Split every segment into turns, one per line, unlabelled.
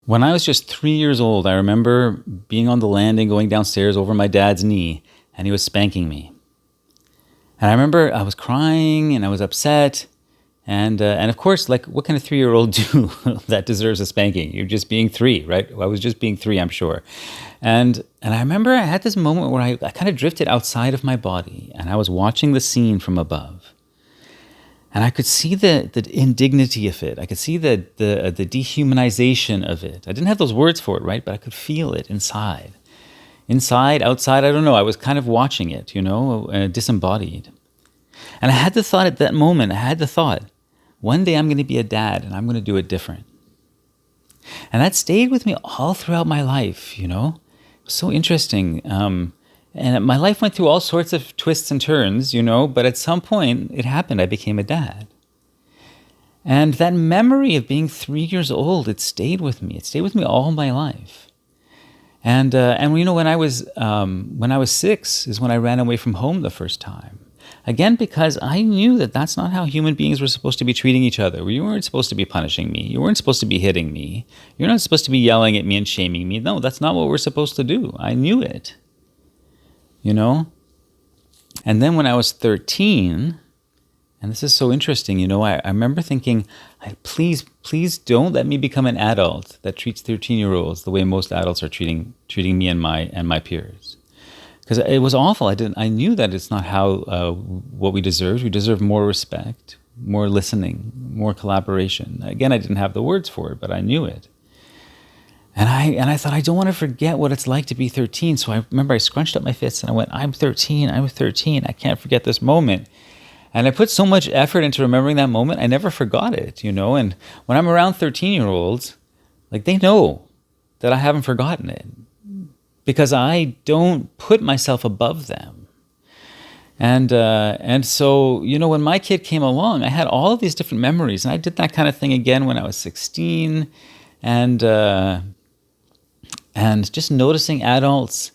When I was just 3 years old, I remember being on the landing, going downstairs over my dad's knee, and he was spanking me. And I remember I was crying and I was upset. And of course, like, what can a 3-year-old do that deserves a spanking? You're just being three, right? I was just being three, I'm sure. And I remember I had this moment where I kind of drifted outside of my body, and I was watching the scene from above. And I could see the indignity of it. I could see the dehumanization of it. I didn't have those words for it, right? But I could feel it inside. Inside, outside, I don't know. I was kind of watching it, disembodied. And I had the thought at that moment, one day I'm going to be a dad and I'm going to do it different. And that stayed with me all throughout my life, It was so interesting. And my life went through all sorts of twists and turns, but at some point it happened. I became a dad. And that memory of being 3 years old, it stayed with me. It stayed with me all my life. And when I was 6 is when I ran away from home the first time. Again, because I knew that that's not how human beings were supposed to be treating each other. You weren't supposed to be punishing me. You weren't supposed to be hitting me. You're not supposed to be yelling at me and shaming me. No, that's not what we're supposed to do. I knew it. And then when I was 13, and this is so interesting, I remember thinking, please don't let me become an adult that treats 13-year-olds the way most adults are treating me and my peers. Because it was awful. I knew that it's not how what we deserve. We deserve more respect, more listening, more collaboration. Again, I didn't have the words for it, but I knew it. And I thought, I don't want to forget what it's like to be 13. So I remember I scrunched up my fists and I went, I'm 13. I can't forget this moment. And I put so much effort into remembering that moment, I never forgot it, And when I'm around 13-year-olds, like, they know that I haven't forgotten it because I don't put myself above them. And so, when my kid came along, I had all of these different memories. And I did that kind of thing again when I was 16. And just noticing adults.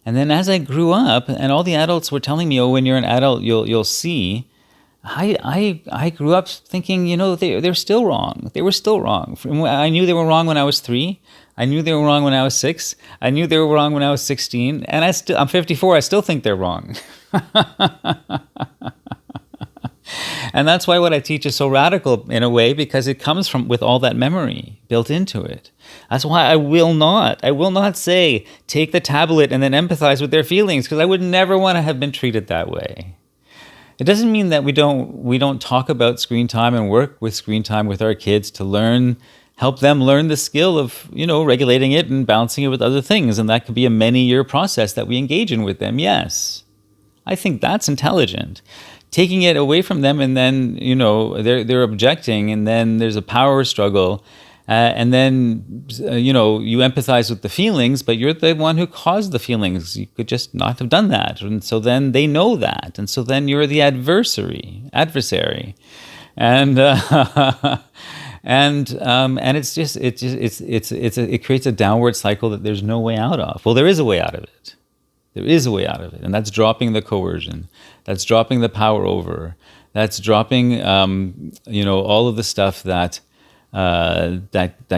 And then as I grew up, and all the adults were telling me, oh, when you're an adult, you'll see. I grew up thinking, they're still wrong. They were still wrong. I knew they were wrong when I was 3. I knew they were wrong when I was 6. I knew they were wrong when I was 16. And I'm 54. I still think they're wrong. And that's why what I teach is so radical in a way, because it comes with all that memory built into it. That's why I will not say, take the tablet and then empathize with their feelings, because I would never want to have been treated that way. It doesn't mean that we don't talk about screen time and work with screen time with our kids to help them learn the skill of, regulating it and balancing it with other things. And that could be a many-year process that we engage in with them. Yes. I think that's intelligent. Taking it away from them, and then, they're objecting, and then there's a power struggle, and then, you empathize with the feelings, but you're the one who caused the feelings. You could just not have done that. And so then they know that. And so then you're the adversary. And, and it creates a downward cycle that there's no way out of. Well, there is a way out of it. There is a way out of it, and that's dropping the coercion. That's dropping the power over. That's dropping, all of the stuff that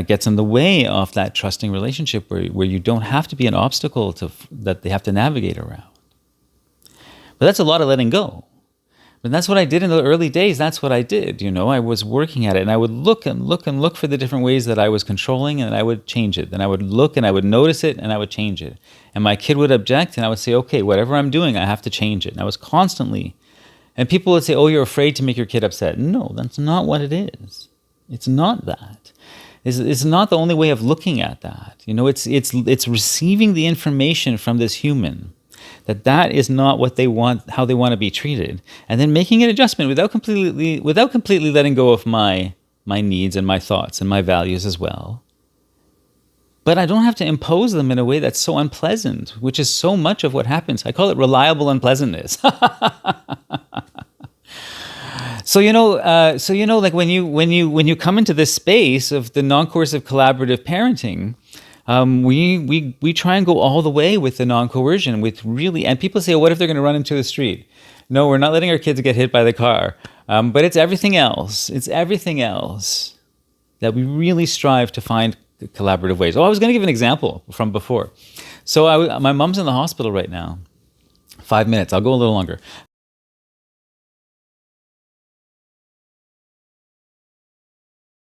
gets in the way of that trusting relationship where you don't have to be an obstacle that they have to navigate around. But that's a lot of letting go. But that's what I did in the early days. That's what I did. I was working at it, and I would look and look and look for the different ways that I was controlling, and I would change it. Then I would look and I would notice it, and I would change it. And my kid would object, and I would say, okay, whatever I'm doing, I have to change it. And I was constantly, and people would say, oh, you're afraid to make your kid upset. No, that's not what it is. It's not that. It's not the only way of looking at that. It's receiving the information from this human that is not what they want, how they want to be treated, and then making an adjustment without completely letting go of my needs and my thoughts and my values as well. But I don't have to impose them in a way that's so unpleasant, which is so much of what happens. I call it reliable unpleasantness. So like when you come into this space of the non-coercive collaborative parenting, we try and go all the way with the non-coercion, and people say, what if they're going to run into the street? No, we're not letting our kids get hit by the car. But it's everything else. It's everything else that we really strive to find collaborative ways. Oh, I was going to give an example from before. So my mom's in the hospital right now. 5 minutes. I'll go a little longer.